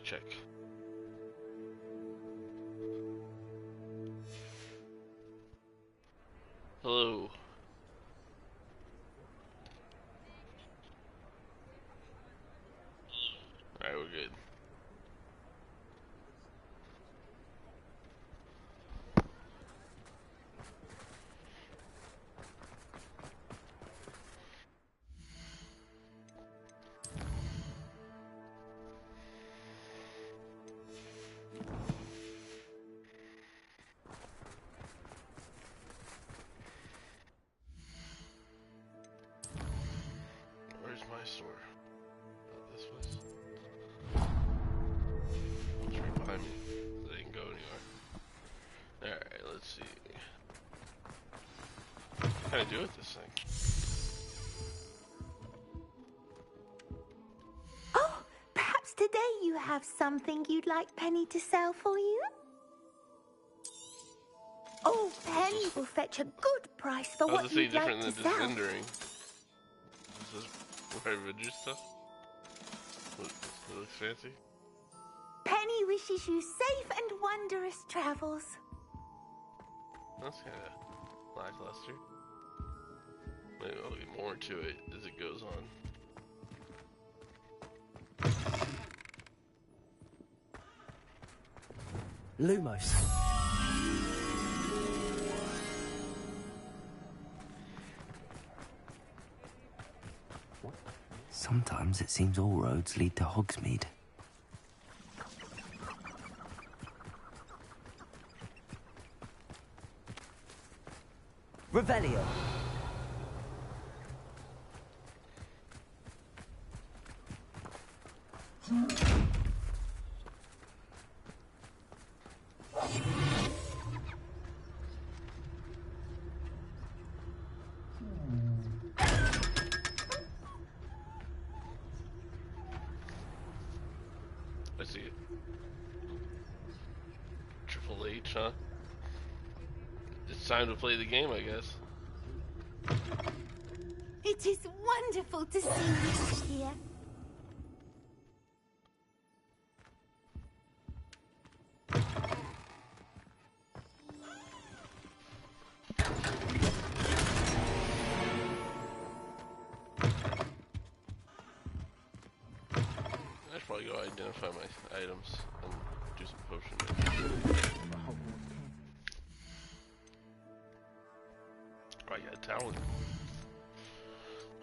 Mic check. Hello. Alright, we're good. Where's my store? Oh, this place? It's right behind me. So they can go anywhere. Alright, let's see. What can I do with this thing? Oh, perhaps today you have something you'd like Penny to sell for you? Oh, Penny will fetch a good price for what you'd like to different than sell. just vendoring. This is where I vendor stuff? It looks fancy. Penny wishes you safe and wondrous travels. That's kind of lackluster. Maybe there'll be more to it as it goes on. Lumos. Sometimes it seems all roads lead to Hogsmeade. Revelio. I see it. Triple H, huh? It's time to play the game, I guess. It is wonderful to see you here. I should probably go identify my items and do some potion making. Oh, I got a talent.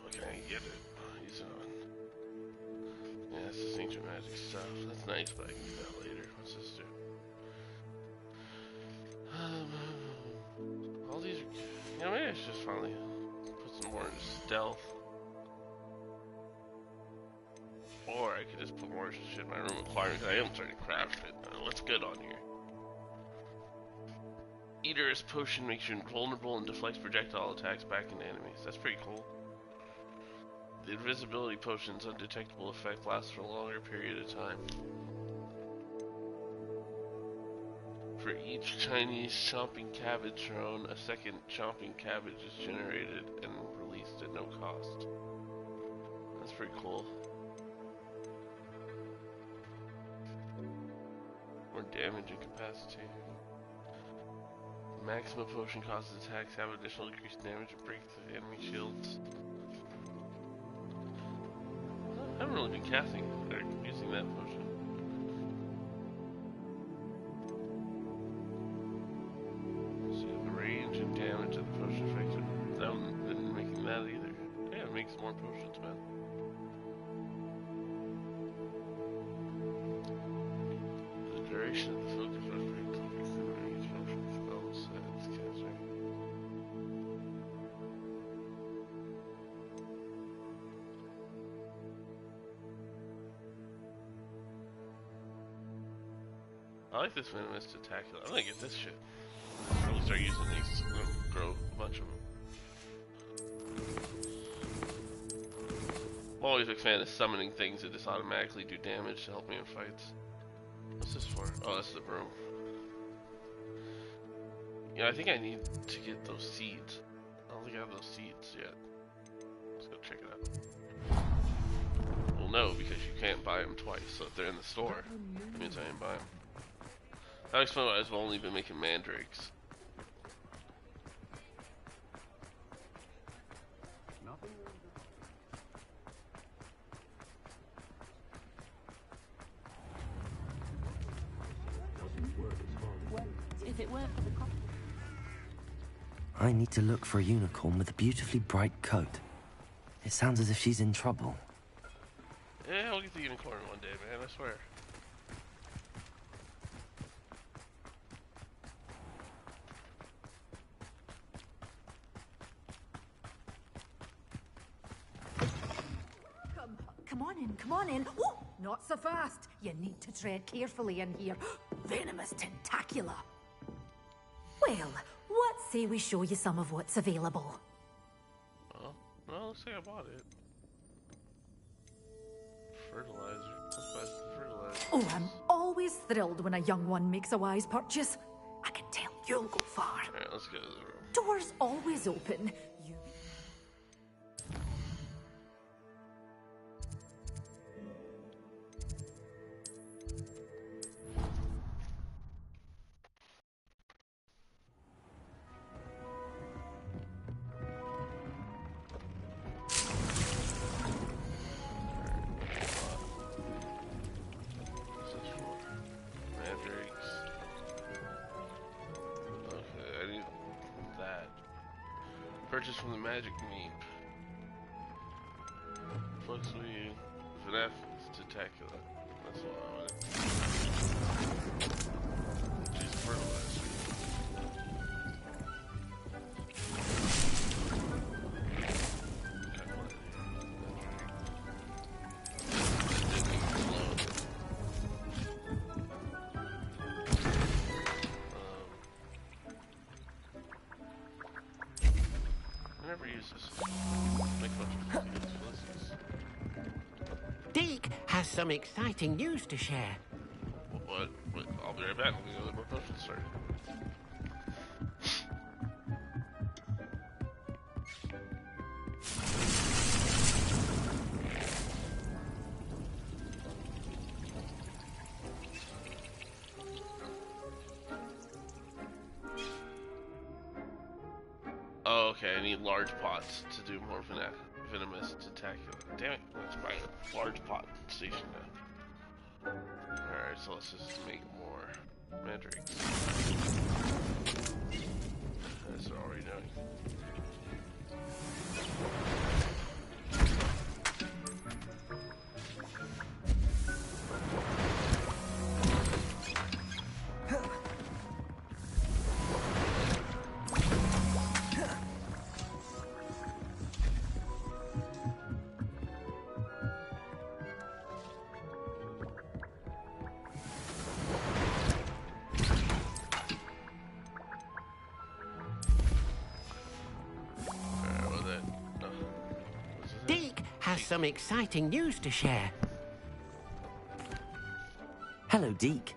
Okay, I get it. Use it on. Yeah, this is ancient magic stuff. That's nice, but I can do that later. What's this do? All these are... You know, maybe I should just finally put some more into stealth. Or I could just put more shit in my room requirements. I am starting to craft it. What's good on here? Eater's potion makes you invulnerable and deflects projectile attacks back into enemies. That's pretty cool. The invisibility potion's undetectable effect lasts for a longer period of time. For each Chinese chomping cabbage thrown, a second chomping cabbage is generated and released at no cost. That's pretty cool. More damage and capacity. Maximum potion causes attacks have additional increased damage and breaks the enemy shields. I haven't really been casting or using that potion. See the range and damage of the potion effect. I haven't been making that either. Yeah, it makes more potions, man. The duration of the focus was pretty cool. I like this venomous tentacular. I'm gonna get this shit. I'm gonna start using these. I'm gonna grow a bunch of them. I'm always a big fan of summoning things that just automatically do damage to help me in fights. What's this for? Oh, that's the broom. Yeah, I think I need to get those seeds. I don't think I have those seeds yet. Let's go check it out. Well, no, because you can't buy them twice. So if they're in the store, it means I didn't buy them. That explains why I've only been making mandrakes. If it weren't for the cost. I need to look for a unicorn with a beautifully bright coat. It sounds as if she's in trouble. Yeah, I'll get the unicorn one day, man, I swear. Come on in. Ooh, not so fast. You need to tread carefully in here. Venomous tentacula. Well, what say we show you some of what's available? Oh, well, looks like I bought it. Fertilizer. Let's buy some fertilizer. Oh, I'm always thrilled when a young one makes a wise purchase. I can tell you'll go far. Alright, let's go to the room. Doors always open. You... Mandrakes. Okay, I need that. Purchase from the magic meep. Fluxly FNF Tentacula. That's what I wanted. She's fertilizer. I never use this. Make a bunch of listens. Deke has some exciting news to share. What? I'll be right back. Let me go to the promotion start. Oh, okay, I need large pots to do more venomous tentacula. Damn it, let's buy a large pot station now. Alright, so let's just make more mandrakes. That's what we're already doing. Deke has some exciting news to share. Hello, Deke.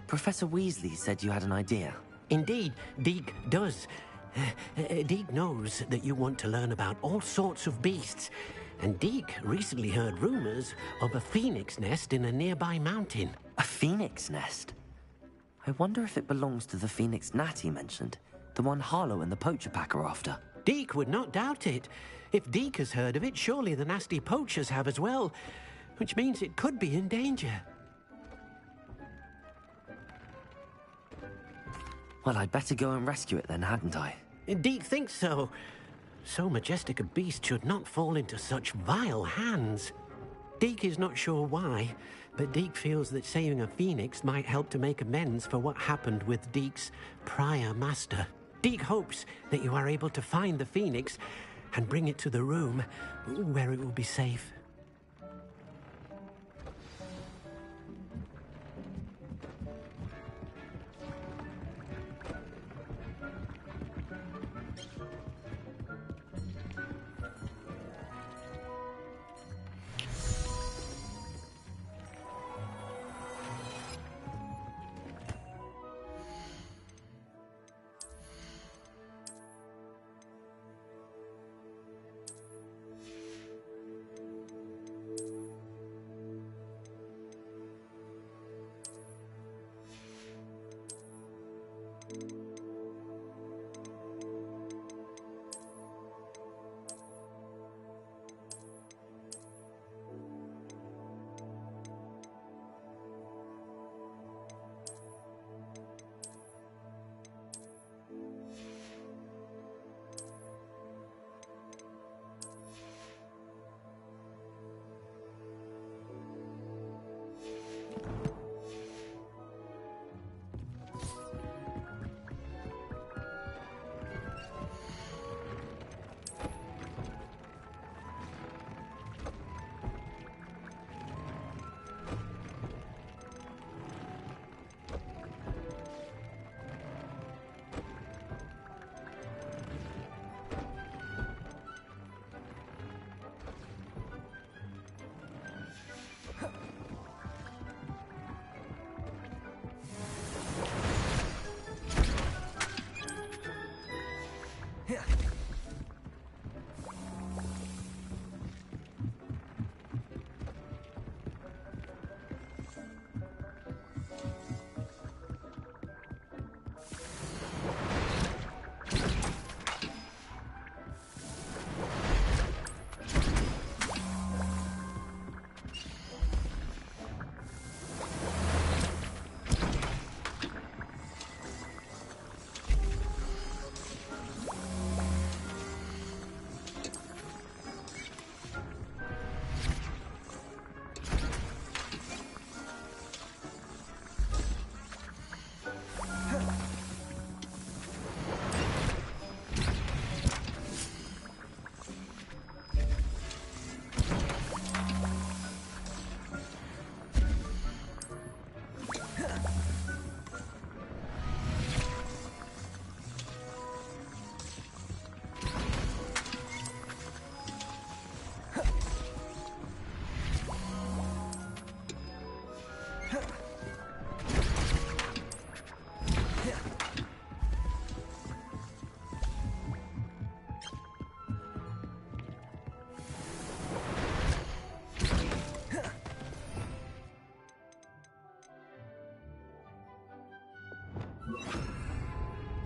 Professor Weasley said you had an idea. Indeed, Deke does. Deke knows that you want to learn about all sorts of beasts, and Deke recently heard rumors of a phoenix nest in a nearby mountain. A phoenix nest? I wonder if it belongs to the phoenix gnat he mentioned, the one Harlow and the poacher pack are after. Deke would not doubt it. If Deke has heard of it, surely the nasty poachers have as well, which means it could be in danger. Well, I'd better go and rescue it then, hadn't I? Deke thinks so. So majestic a beast should not fall into such vile hands. Deke is not sure why, but Deke feels that saving a phoenix might help to make amends for what happened with Deke's prior master. Deke hopes that you are able to find the phoenix and bring it to the room where it will be safe.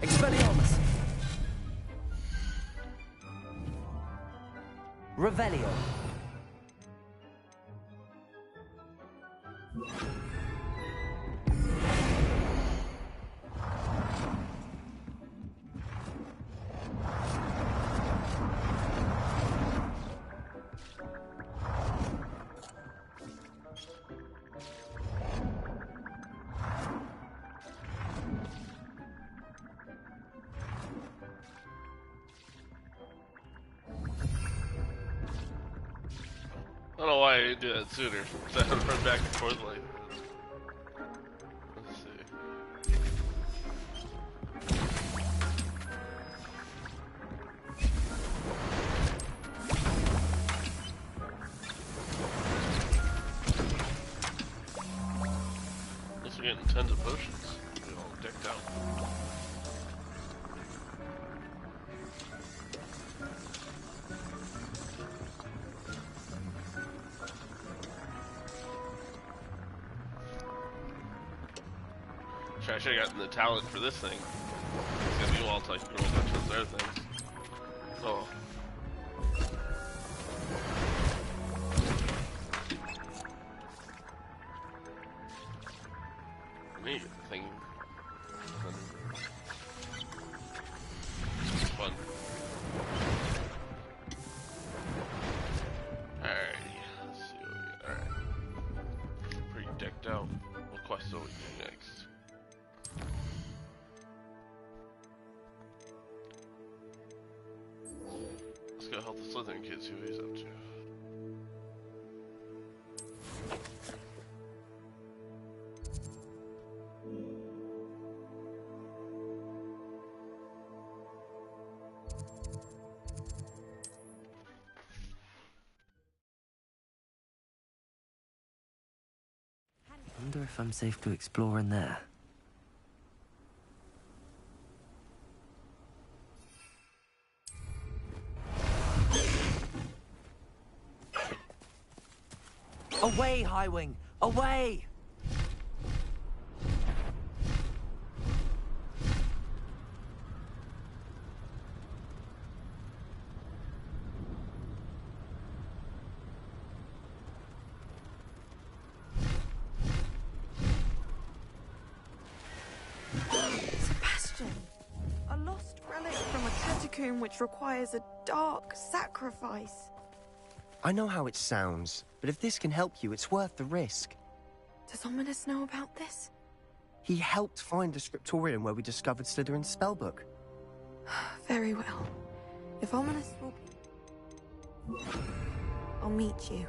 Expelliarmus! Revelio! I don't know why I didn't do that sooner. So I had to run back and forth like this. Let's see. Guess we're getting tons of potions. We're all decked out. I should have gotten the talent for this thing. It's gonna be all like a bunch of those other things. Oh. Neat thing. Fun. Alrighty. Let's see what we got. Alright. Pretty decked out. What quest will we do next? Let's go help the Slytherin kid, see what he's up to. Wonder if I'm safe to explore in there. Away, Highwing! Away! catacomb which requires a dark sacrifice. I know how it sounds, but if this can help you, it's worth the risk. Does Ominous know about this? He helped find the scriptorium where we discovered Slytherin's spellbook. Very well. If Ominous will... I'll meet you.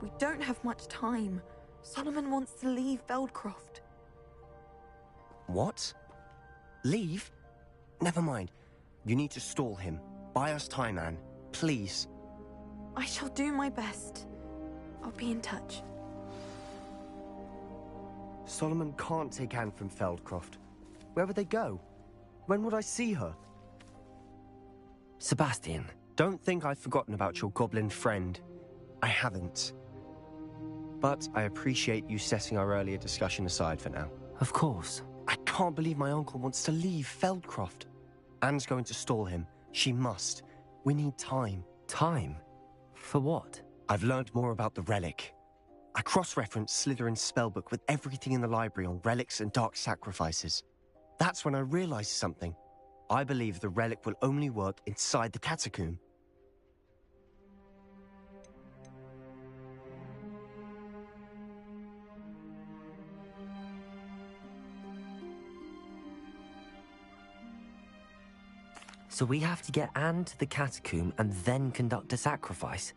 We don't have much time. Solomon wants to leave Feldcroft. What? Leave? Never mind. You need to stall him. Buy us time, Anne. Please. I shall do my best. I'll be in touch. Solomon can't take Anne from Feldcroft. Where would they go? When would I see her? Sebastian. Don't think I've forgotten about your goblin friend. I haven't. But I appreciate you setting our earlier discussion aside for now. Of course. I can't believe my uncle wants to leave Feldcroft. Anne's going to stall him. She must. We need time. Time? For what? I've learned more about the relic. I cross-referenced Slytherin's spellbook with everything in the library on relics and dark sacrifices. That's when I realized something. I believe the relic will only work inside the catacomb. So we have to get Anne to the catacomb and then conduct a sacrifice.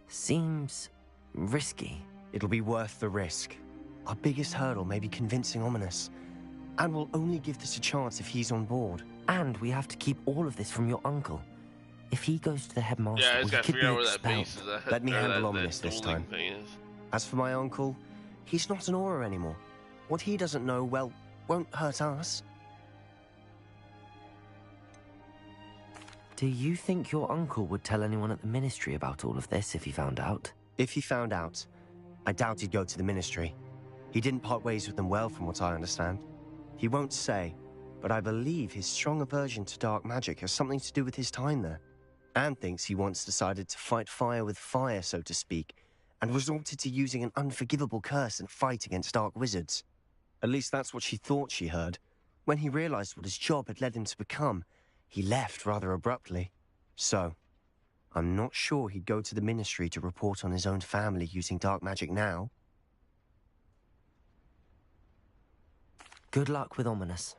Seems risky. It'll be worth the risk. Our biggest hurdle may be convincing Ominous. And we'll only give this a chance if he's on board. And we have to keep all of this from your uncle. If he goes to the headmaster, Yeah, I we just gotta could figure be out where that expelled. base is at. Let me or handle that Ominous this dueling time. thing is. As for my uncle, he's not an aura anymore. What he doesn't know, well, won't hurt us. Do you think your uncle would tell anyone at the ministry about all of this if he found out? If he found out, I doubt he'd go to the ministry. He didn't part ways with them well, from what I understand. He won't say, but I believe his strong aversion to dark magic has something to do with his time there. Anne thinks he once decided to fight fire with fire, so to speak, and resorted to using an unforgivable curse and fight against dark wizards. At least that's what she thought she heard. When he realized what his job had led him to become, he left rather abruptly. So, I'm not sure he'd go to the ministry to report on his own family using dark magic now. Good luck with Ominous.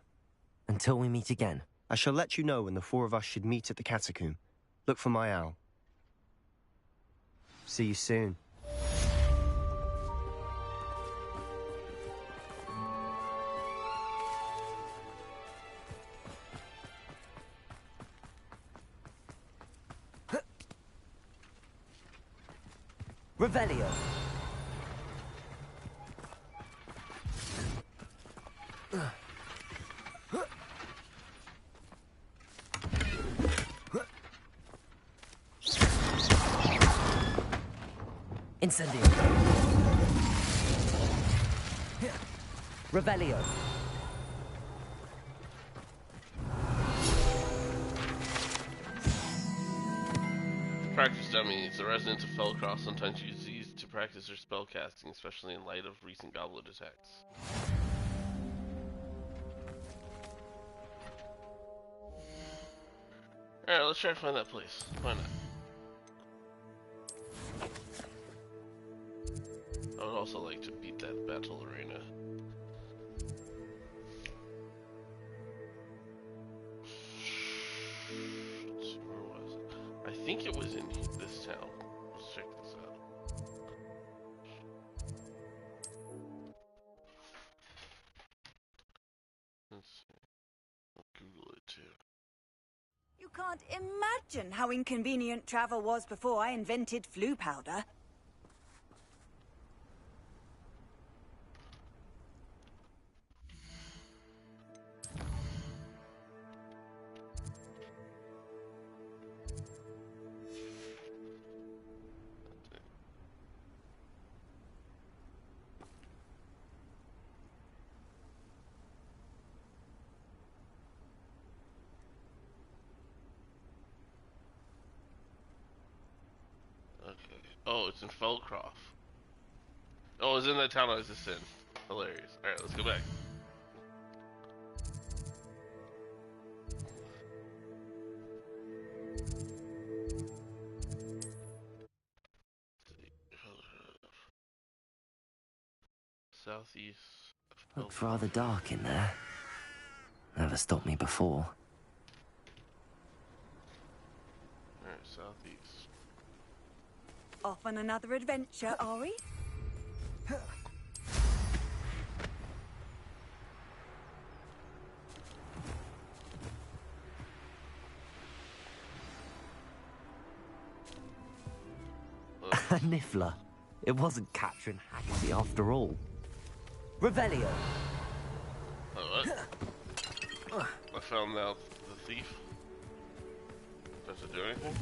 Until we meet again. I shall let you know when the four of us should meet at the catacomb. Look for my owl. See you soon. Revelio. Incendio. Revelio. Practice dummies. The residents of Feldcroft sometimes use these to practice their spellcasting, especially in light of recent goblet attacks. Alright, let's try to find that place. Why not? I would also like to beat that battle arena. Let's see, where was it? I think it was in this town. Let's check this out. Let's see. I'll Google it too. You can't imagine how inconvenient travel was before I invented flu powder. Okay. Oh, it's in Feldcroft. Oh, it's in that town I was just in. Hilarious. Alright, let's go back. southeast. Looks rather dark in there. Never stopped me before. Alright, southeast. Off on another adventure, are we? A niffler. It wasn't Catherine Haggerty after all. Revelio. Oh, what? I found out the thief. Does it do anything?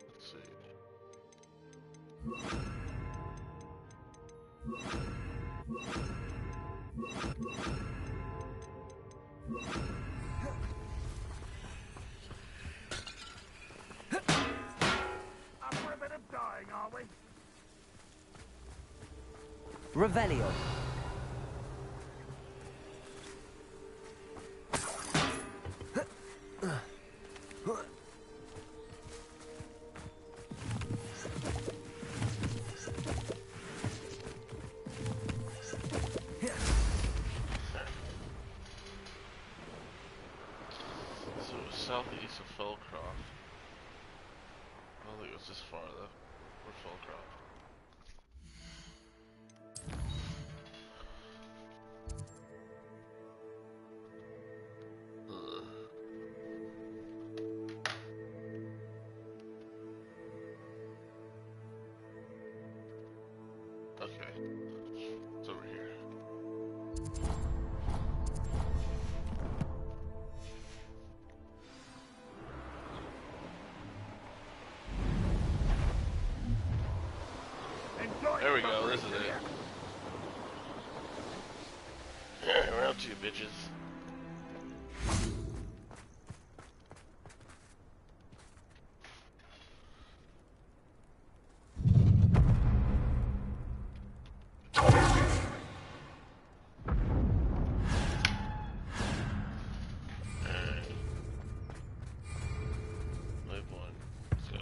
Let's see. Revelio. So it was southeast of Fellcroft. I don't think it was this far though. Or Fellcroft. Okay. It's over here. There we go, this is it. We're out to you, bitches. Wave one. Let's go.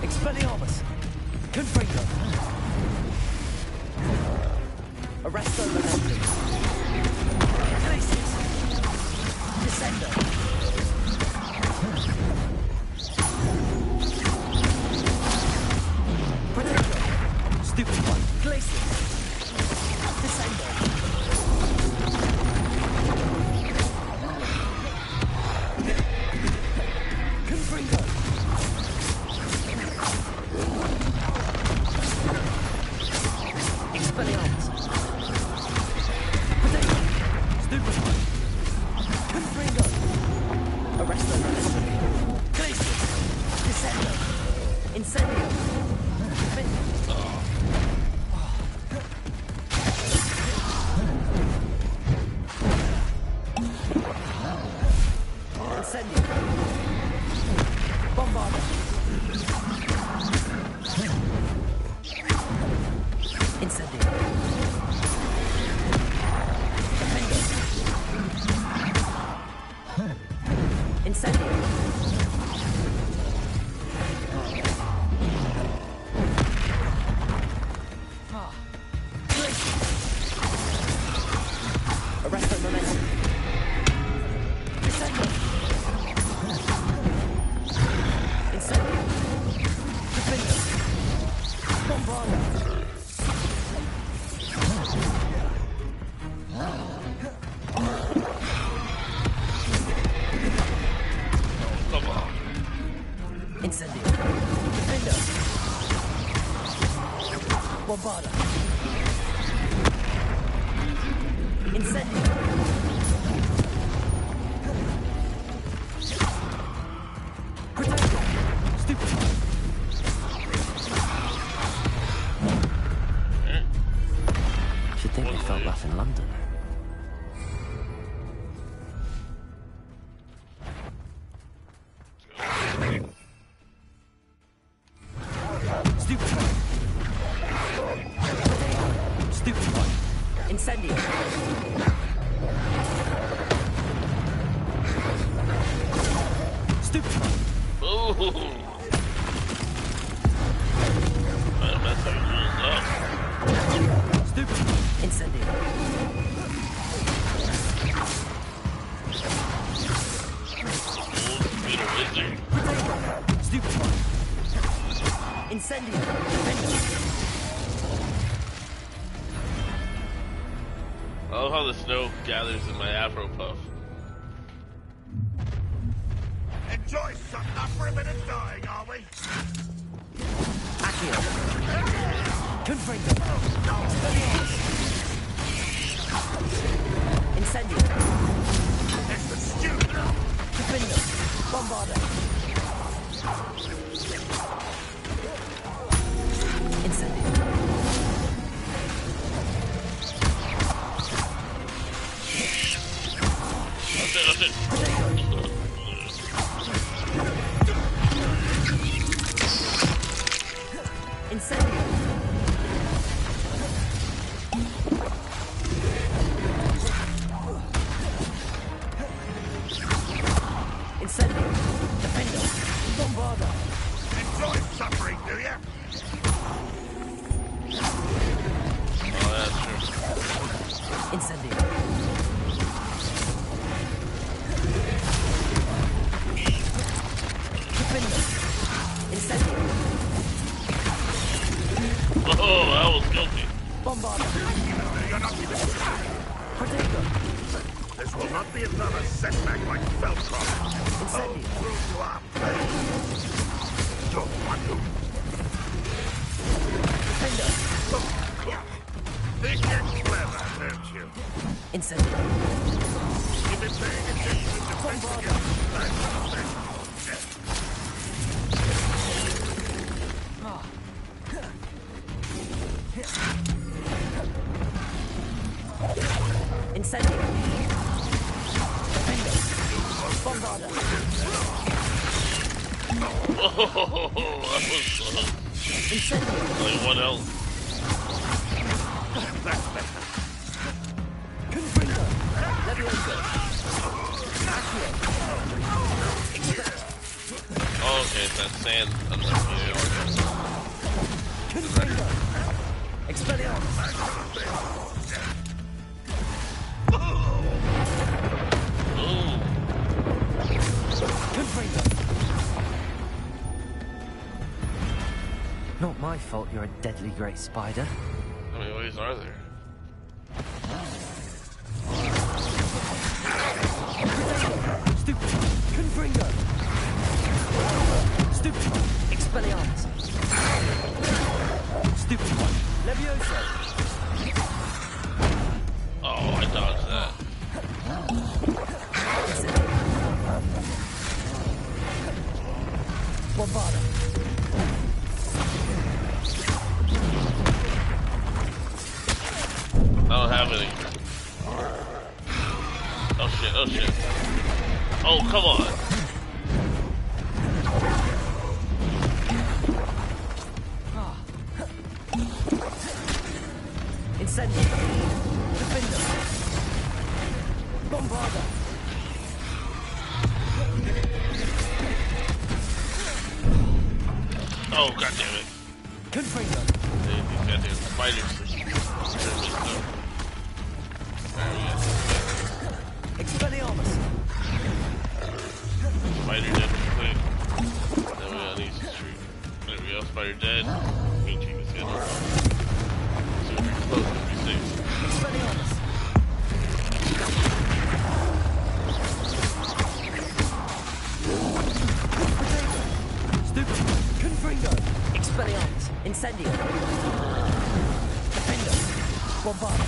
Expelliarmus! Confringo! Arresto Momentum! Glacius! Descendo! Protego! Stupid one! Glacius! Descendo! Confringo! Expelliarmus! Protego! Stupid one! Confringo! Arresto Momentum! Glacius! Descendo! Incendio! Incendio! Bombarda! Incendio! Defendo! Incendio! Arresto Momentum! Descendo! Incendio! Defendo! Bombarda! Come on. Incendio! Defendo! Bombarda! Incendio! Ooh. That's how it up. Stupid. Incendio. Wizard. Stupid one. Incendio. I love how the snow gathers in my afro puff. Enjoy something up for a bit of dying, are we? Accio. Confringo. Incendio. That's the stupid. Confringo. Bombarda. Incendio. Incendio. Incendio. Defendo. Bombarda. Enjoy suffering, do ya? Oh, that's true. Incendio. Defendo. Incendio. Oh, that was guilty. Bombarda. You're not even trying. Protego. This will not be another setback like Feltron. Incendio. Prove you are paid. Don't want to. Defendo. Think you're clever, don't you? Incendio. You've been paying attention to Bombarda. Incendio. Defendo. Bombarda. Oh, that was Incendio. like what else? Confringo. Levioso. Accio. Oh, okay, it's that sand. Confringo. Expelliarmus. Ooh. Confringo. Not my fault you're a deadly great spider. How many ways are there? Stupid. Confringo. Stupid. Expelliarmus. Stupid one. Levioso. Oh, I dodged that. Bombarda. I don't have any. Oh shit, oh shit. Oh, come on. Incendio. Defendo. Bombarda. Oh, god damn it. Confringo. These goddamn spiders. Expelliarmus. Spider dead real quick. Then we got these tree. There we go, spider dead. We can check this guy out. Super close, 56. Expelliarmus. Stupid. Confringo. Expelliarmus. Incendio. Defendo. Bombarda.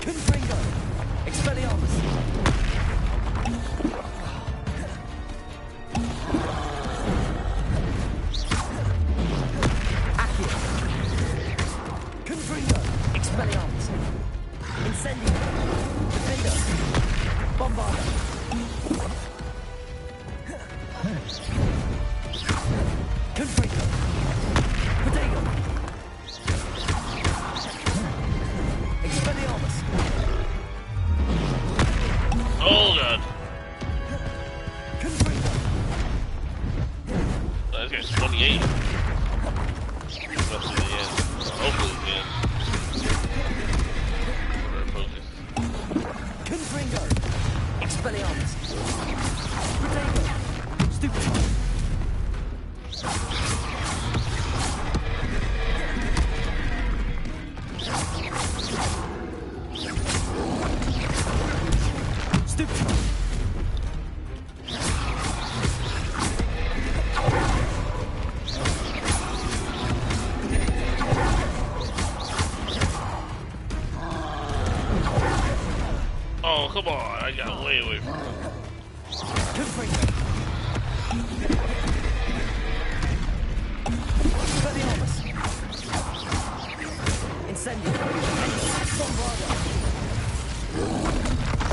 Confringo. Expelliarmus. Accio. Confringo. Expelliarmus. Incendio. Defendo. Bombarda. Confringo. Protego. Expelliarmus. Confringo! Expelliarmus! Protego! Stupefy! Stupefy! Oh, come on. I got way away from him. Confringo! Expelliarmus! Incendio! Bombardo!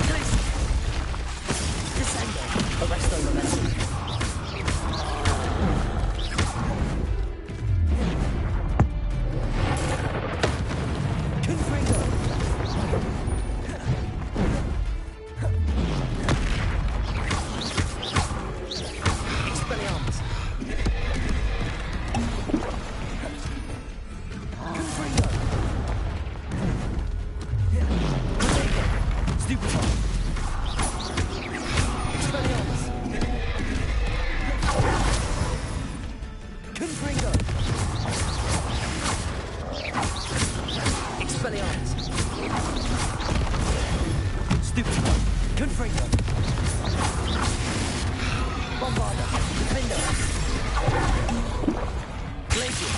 Glacier! Descendo! Arresto momentum! Confringo! Expelliarmus! Confringo! Protego! Stupefy! Expelliarmus! Confringo! Expelliarmus! Stupefy! Confringo! Bombardo! Defendo! Glacier!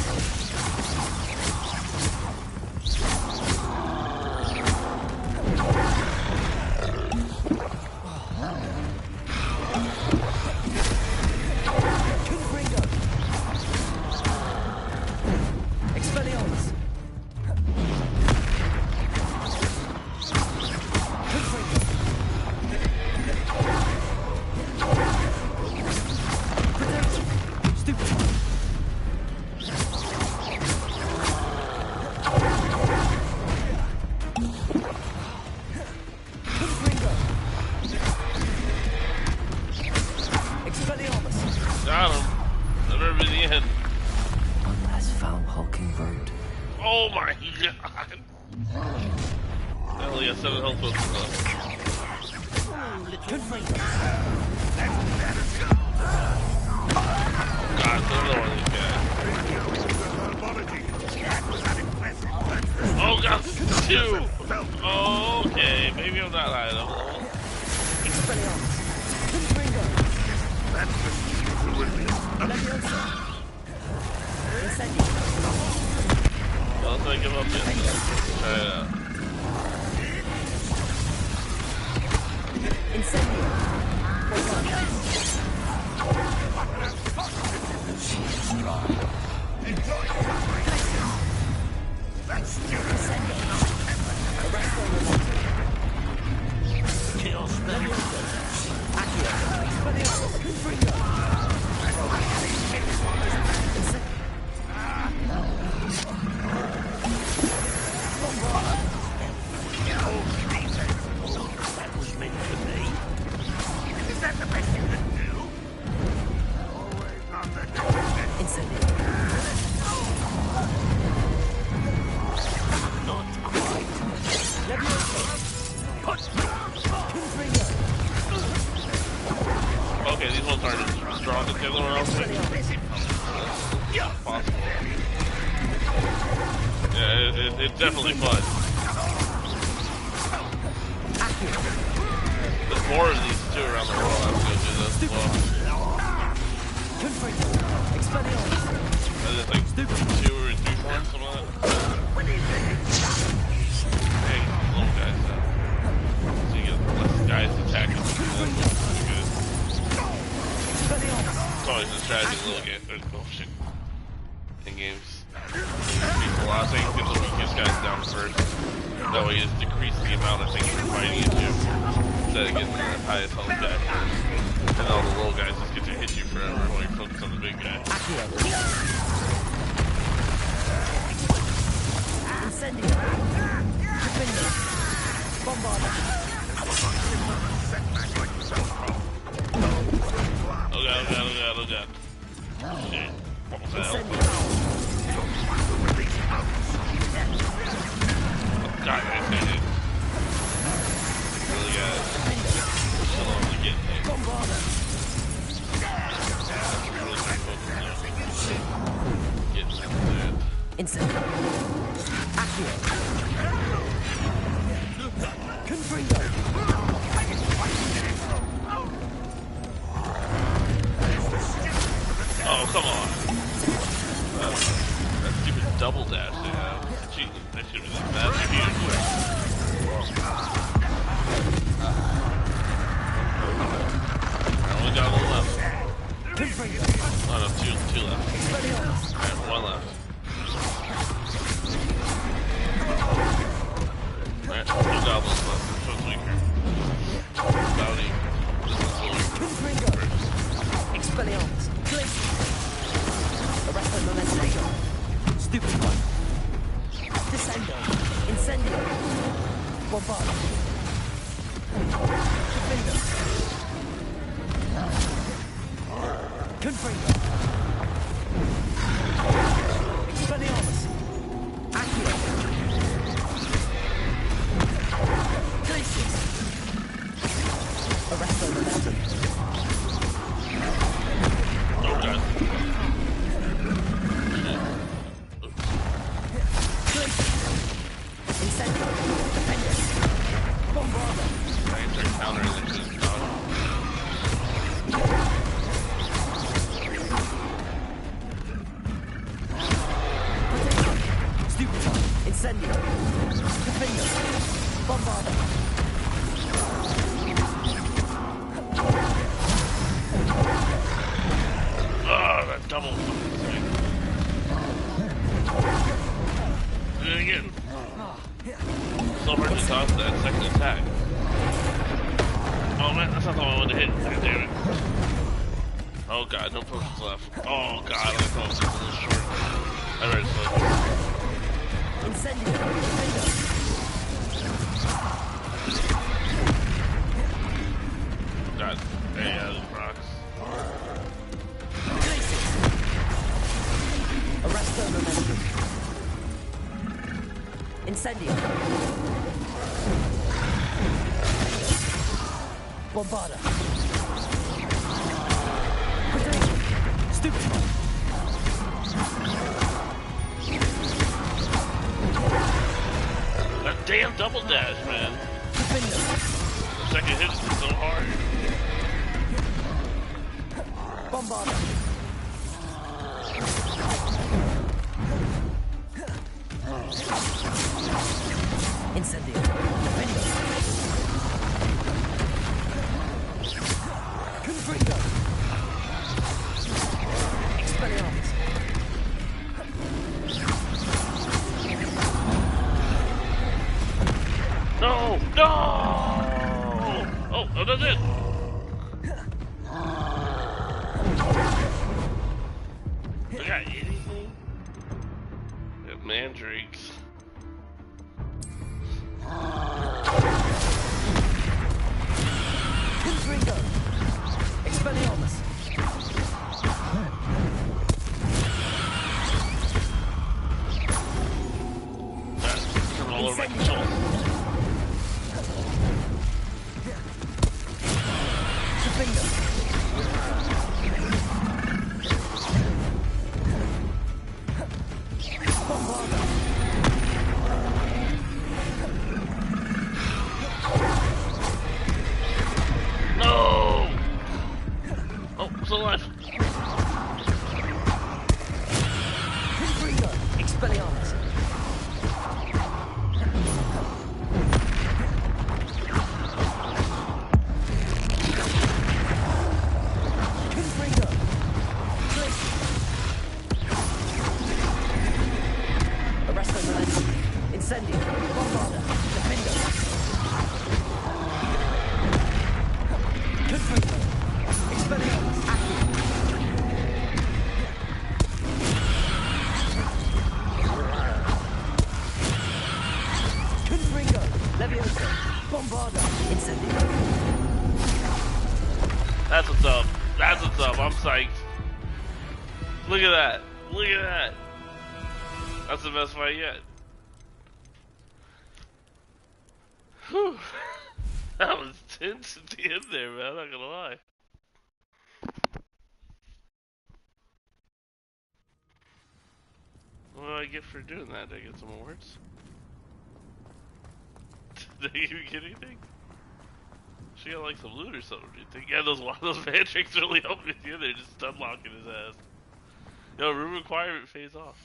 Confringo! Expelliarmus! Confringo! Protego! Stupefy! Confringo! Expelliarmus! Got him. Never been the end. One less foul hulking road. Oh my god. I only got 7 health potions left. Confringo! God, there's no one of these guys. Oh god, 2! Oh, okay, maybe I'm not high enough. Expelliarmus! Confringo! Leviosa! Incendio! Well, let's not give up yet. Try it out. Incendio! Arresto momentum! Kill spell. Accio! Expelliarmus! Confringo! That was meant to be. Is that the best you can do? Always on the Incendio! Not quite. Leviosa! Confringo! Okay, these ones aren't as strong as the other one, I don't think. Yeah, possible. Yeah, it's definitely fun. There's more of these too around the world. I have to go do this as well. Confringo! Expelliarmus! There's like 2 or 3 more, something like that. Dang, little guys though. So you get less guys attacking. That's good. It's always a strategy in little games. There's bullshit in games. Increase velocity, get the weakest guys down first. That way you just decrease the amount of things you're fighting into instead of getting the highest health guy first. And all the little guys just get to hit you forever while you're focused on the big guy. Incendio! Defendo! Bombardo! Oh god, oh god, oh god, oh god. Shit. What was that? Incendio! God, I did. Really got that. Still on to get there. Getting that dead. Instant. Accio. Confringo. Oh, come on. That stupid double dash they have. Gee, that should be like that. I only got one left. Oh no, two left. Alright, one left. Alright, two goblins left. Which one's weaker? Bounty. This one's weaker. Expelliarmus. Arresto momentum. Stupid one. Descendo. Incendio. Bombardo. Confringo. Expelliarmus. Accio. Glacius. Arresto momentum. Oh god. Incendio. Defender. Bombardo. I can start countering this shit. Stupid one. Incendio. Defender. Bombardo. Oh, that double fucking thing. Do it again. So hard to dodge that second attack. Oh man, that's not the one I wanted to hit. God damn it. Oh god, no potions left. Oh god, I'm gonna come up with a little short. I read it slow. Incendio. God, yeah, those rocks. Arresto momentum. Incendio. Bombarda. Stupid one. That damn double dash, man. Defender. The second hit is so hard. Bombarda. Incendio. Defender. Confringo. Expelliarmus. No! No! Oh, that's it! I got anything? We have mandrakes. Confringo. Expelliarmus. That's coming all over my control. Confringo. Bombarda. No! Oh, I'm still alive. Confringo. Expelliarmus. Confringo. Arresto momentum. Incendio. Bombarda. Defender. Confringo. Expelliarmus. Confringo. Levioso. Bombarda. Incendio. That's what's up. That's what's up. I'm psyched. Look at that. Look at that. That's the best fight yet. Whew. That was tense at the end there, man. I'm not gonna lie. What do I get for doing that? Did I get some awards? Did I even get anything? She got like some loot or something, do you think? Yeah, those mandrake really helped me the other, just unlocking his ass. Yo, room requirement phase off.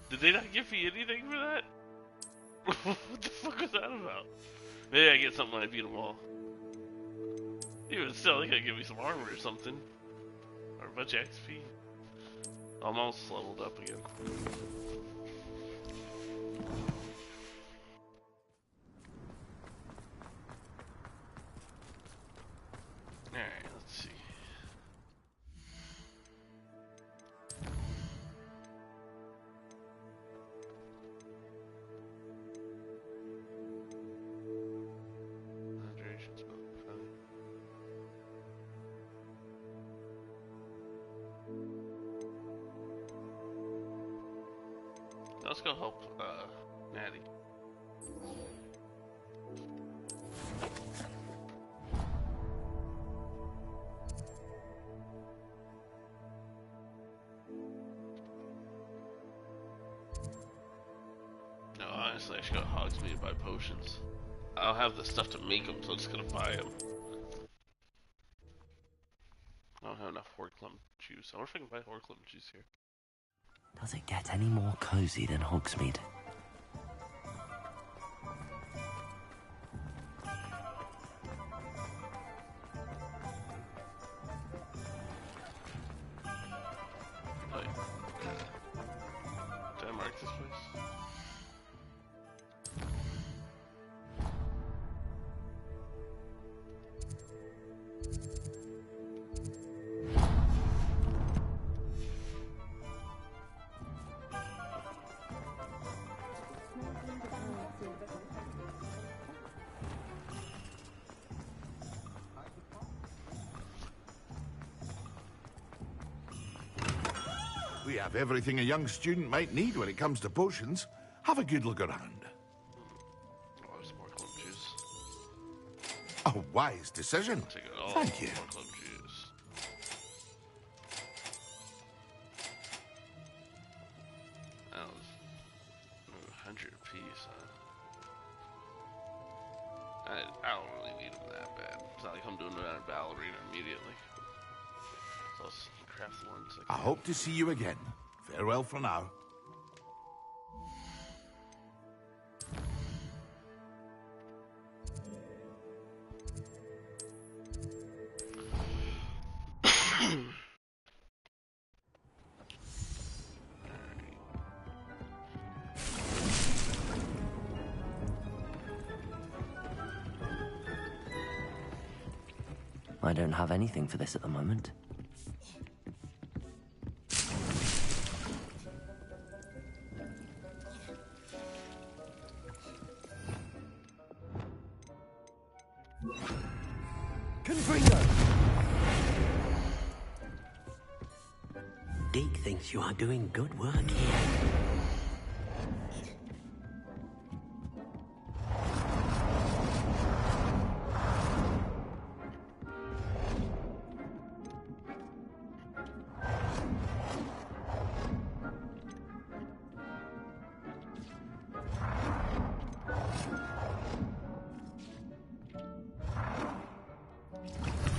Did they not give me anything for that? What the fuck was that about? Maybe I get something when I beat them all. Even still, they gotta give me some armor or something. Or a bunch of XP. I'm almost leveled up again. Alright, let's see. Hydration spell. Let's go help Maddie. No, honestly, I should go to Hogsmeade and buy potions. I don't have the stuff to make them, so I'm just gonna buy them. I don't have enough Horklum juice. I wonder if I can buy Horklum juice here. Does it get any more cozy than Hogsmeade? Wait. Did I mark this place? We have everything a young student might need when it comes to potions. Have a good look around. Oh, there's more club juice. A wise decision. Take it all. Thank you. More club juice. That was 100 apiece, huh? I don't really need them that bad. It's not like I'm doing it at a battle arena immediately. So let's craft the ones I hope to see you again. Farewell for now. I don't have anything for this at the moment. Deke thinks you are doing good work here.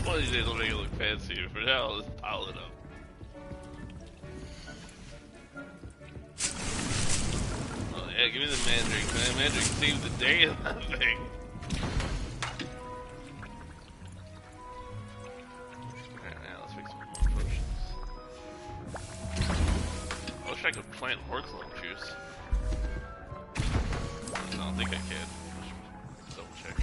One of these days I'll make it look fancier. For now, I'll just pile it up. Oh yeah, give me the mandrake, man. Mandrake saved the day in that thing. Alright, now let's make some more potions. I wish I could plant Horklum juice. I don't think I can. Double check.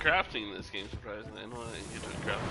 Crafting in this game, surprisingly. I know I didn't get to craft.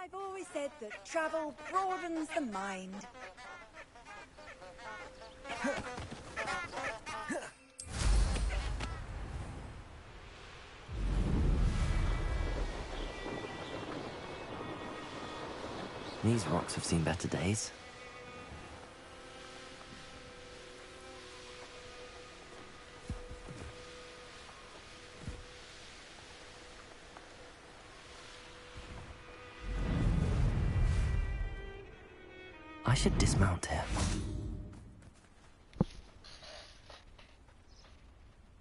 I've always said that travel broadens the mind. These rocks have seen better days. I should dismount here.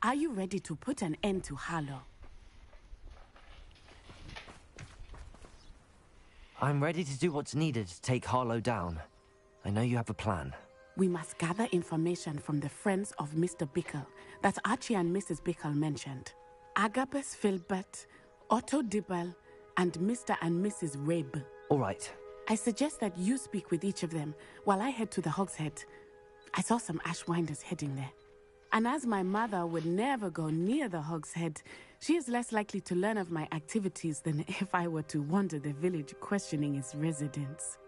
Are you ready to put an end to Harlow? I'm ready to do what's needed to take Harlow down. I know you have a plan. We must gather information from the friends of Mr. Bickle that Archie and Mrs. Bickle mentioned. Agabus Filbert, Otto Dibble, and Mr. and Mrs. Rabe. All right. I suggest that you speak with each of them while I head to the Hogshead. I saw some Ashwinders heading there. And as my mother would never go near the Hogshead, she is less likely to learn of my activities than if I were to wander the village questioning its residents.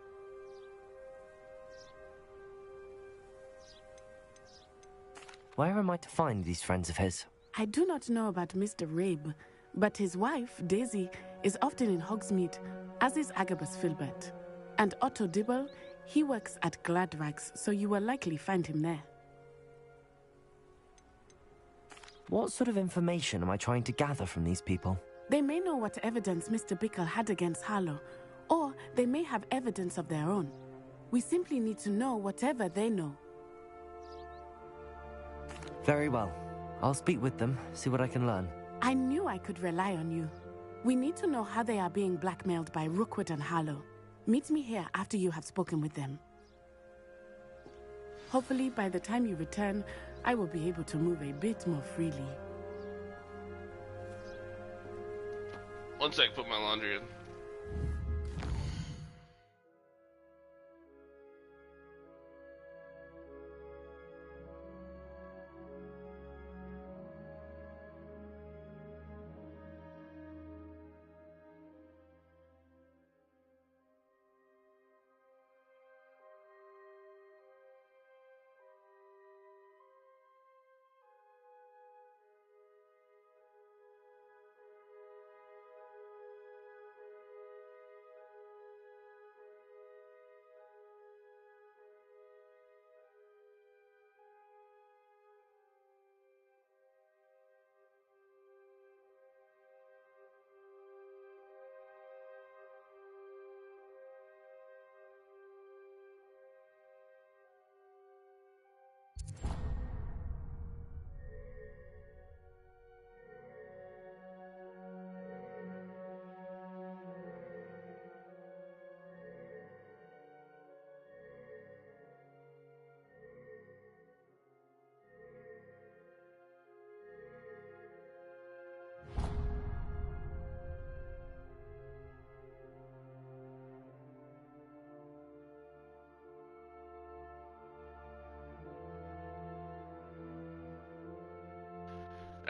Where am I to find these friends of his? I do not know about Mr. Rabe, but his wife, Daisy, is often in Hogsmeade, as is Agabus Filbert. And Otto Dibble, he works at Gladrags, so you will likely find him there. What sort of information am I trying to gather from these people? They may know what evidence Mr. Bickle had against Harlow, or they may have evidence of their own. We simply need to know whatever they know. Very well. I'll speak with them, see what I can learn. I knew I could rely on you. We need to know how they are being blackmailed by Rookwood and Harlow. Meet me here after you have spoken with them. Hopefully, by the time you return, I will be able to move a bit more freely. One sec, put my laundry in.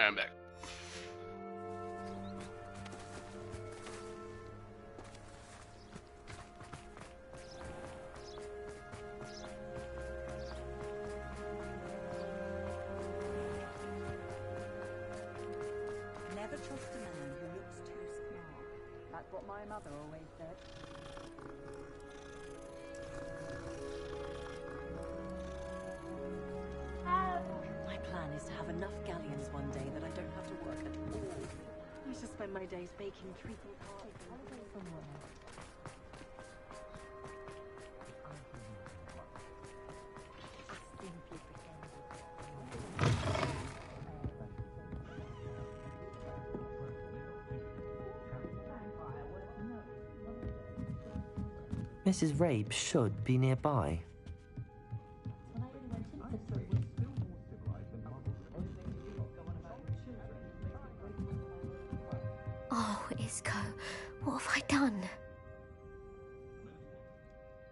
I'm back. Never trust a man who looks too smart. That's what my mother always said. My plan is to have enough galleons one day that I don't have to work at all. I shall spend my days baking treacle pies holiday somewhere. Mrs. Rabe should be nearby. Oh, Isco, what have I done?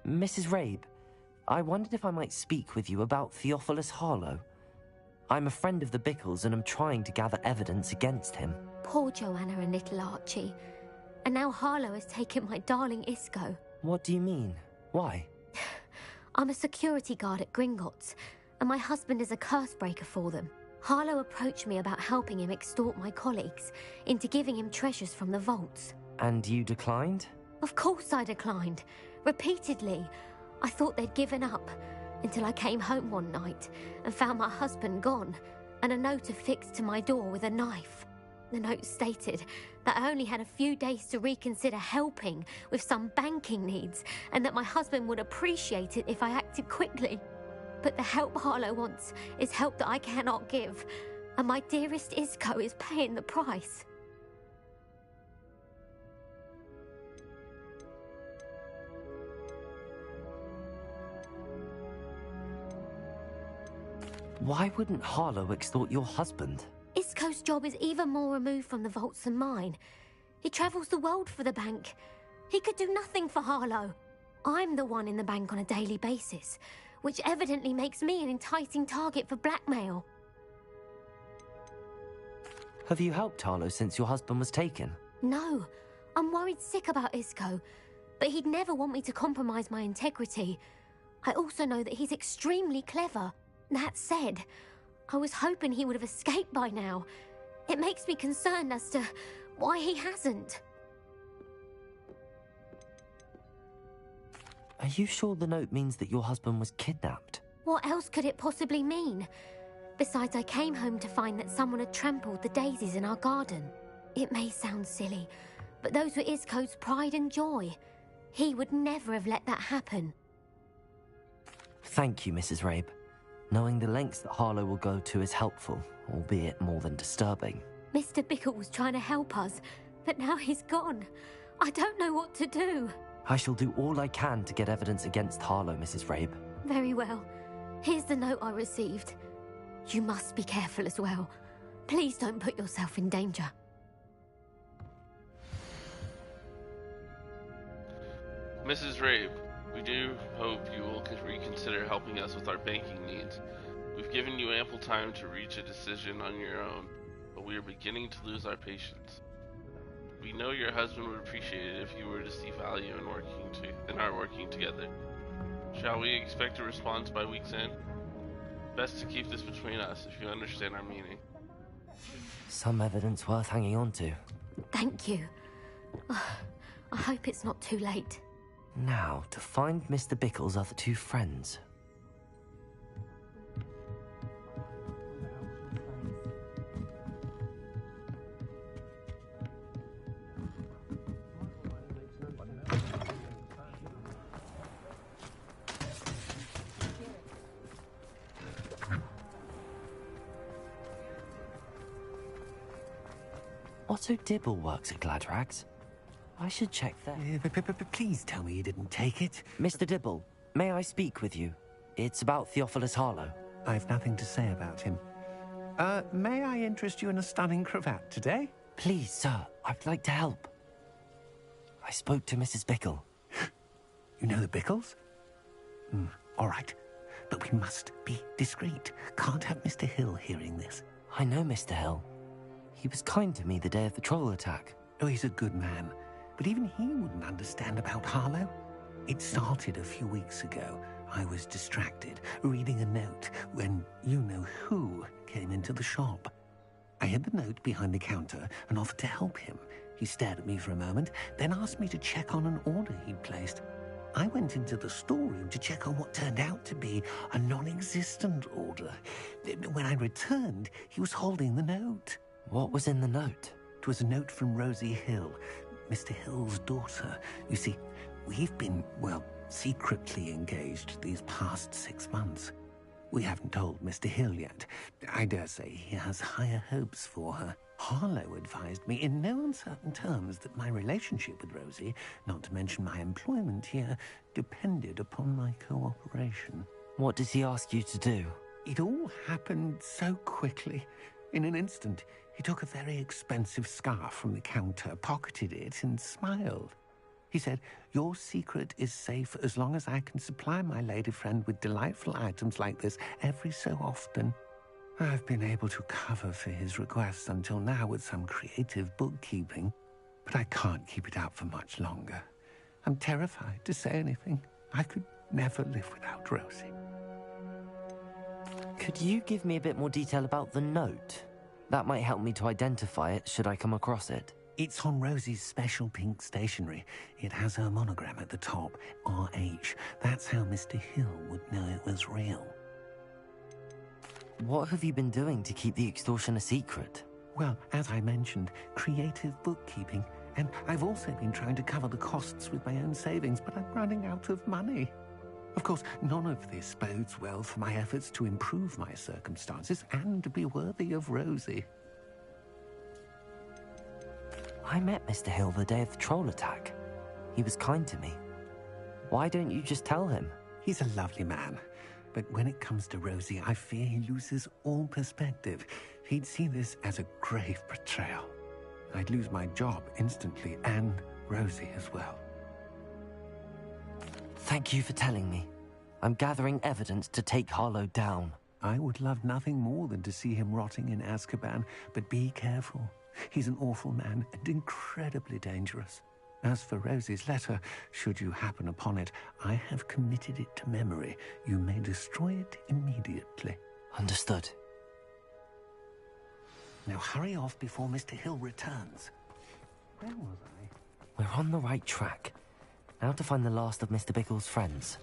Mrs. Rabe, I wondered if I might speak with you about Theophilus Harlow. I'm a friend of the Bickles and am trying to gather evidence against him. Poor Joanna and little Archie. And now Harlow has taken my darling Isco. What do you mean? Why? I'm a security guard at Gringotts, and my husband is a curse breaker for them. Harlow approached me about helping him extort my colleagues into giving him treasures from the vaults. And you declined? Of course I declined. Repeatedly. I thought they'd given up, until I came home one night and found my husband gone, and a note affixed to my door with a knife. The note stated that I only had a few days to reconsider helping with some banking needs, and that my husband would appreciate it if I acted quickly. But the help Harlow wants is help that I cannot give, and my dearest Isco is paying the price. Why wouldn't Harlow extort your husband? Isco's job is even more removed from the vaults than mine. He travels the world for the bank. He could do nothing for Harlow. I'm the one in the bank on a daily basis, which evidently makes me an enticing target for blackmail. Have you helped Harlow since your husband was taken? No, I'm worried sick about Isco, but he'd never want me to compromise my integrity. I also know that he's extremely clever. That said, I was hoping he would have escaped by now. It makes me concerned as to why he hasn't. Are you sure the note means that your husband was kidnapped? What else could it possibly mean? Besides, I came home to find that someone had trampled the daisies in our garden. It may sound silly, but those were Isco's pride and joy. He would never have let that happen. Thank you, Mrs. Rabe. Knowing the lengths that Harlow will go to is helpful, albeit more than disturbing. Mr. Bickle was trying to help us, but now he's gone. I don't know what to do. I shall do all I can to get evidence against Harlow, Mrs. Rabe. Very well. Here's the note I received. You must be careful as well. Please don't put yourself in danger. Mrs. Rabe, we do hope you will reconsider helping us with our banking needs. We've given you ample time to reach a decision on your own, but we are beginning to lose our patience. We know your husband would appreciate it if you were to see value in our working together. Shall we expect a response by week's end? Best to keep this between us, if you understand our meaning. Some evidence worth hanging on to. Thank you. I hope it's not too late. Now, to find Mr. Bickle's other two friends. Otto Dibble works at Gladrags. I should check there. Please tell me you didn't take it. Mr. Dibble, may I speak with you? It's about Theophilus Harlow. I've nothing to say about him. May I interest you in a stunning cravat today? Please, sir, I'd like to help. I spoke to Mrs. Bickle. You know the Bickles? All right. But we must be discreet. Can't have Mr. Hill hearing this. I know Mr. Hill. He was kind to me the day of the troll attack. Oh, he's a good man. But even he wouldn't understand about Harlow. It started a few weeks ago. I was distracted, reading a note, when you-know-who came into the shop. I hid the note behind the counter and offered to help him. He stared at me for a moment, then asked me to check on an order he'd placed. I went into the storeroom to check on what turned out to be a non-existent order. When I returned, he was holding the note. What was in the note? It was a note from Rosie Hill, Mr. Hill's daughter. You see, we've been, well, secretly engaged these past 6 months. We haven't told Mr. Hill yet. I dare say he has higher hopes for her. Harlow advised me in no uncertain terms that my relationship with Rosie, not to mention my employment here, depended upon my cooperation. What does he ask you to do? It all happened so quickly. In an instant, he took a very expensive scarf from the counter, pocketed it, and smiled. He said, "Your secret is safe as long as I can supply my lady friend with delightful items like this every so often." I've been able to cover for his requests until now with some creative bookkeeping. but I can't keep it out for much longer. I'm terrified to say anything. I could never live without Rosie. Could you give me a bit more detail about the note? That might help me to identify it should I come across it. It's on Rosie's special pink stationery. It has her monogram at the top, RH. That's how Mr. Hill would know it was real. What have you been doing to keep the extortion a secret? Well, as I mentioned, creative bookkeeping. And I've also been trying to cover the costs with my own savings, but I'm running out of money. Of course, none of this bodes well for my efforts to improve my circumstances and be worthy of Rosie. I met Mr. Hill the day of the troll attack. He was kind to me. Why don't you just tell him? He's a lovely man. But when it comes to Rosie, I fear he loses all perspective. He'd see this as a grave betrayal. I'd lose my job instantly, and Rosie as well. Thank you for telling me. I'm gathering evidence to take Harlow down. I would love nothing more than to see him rotting in Azkaban, but be careful. He's an awful man and incredibly dangerous. As for Rosie's letter, should you happen upon it, I have committed it to memory. You may destroy it immediately. Understood. Now hurry off before Mr. Hill returns. Where was I? We're on the right track. Now to find the last of Mr. Bickle's friends.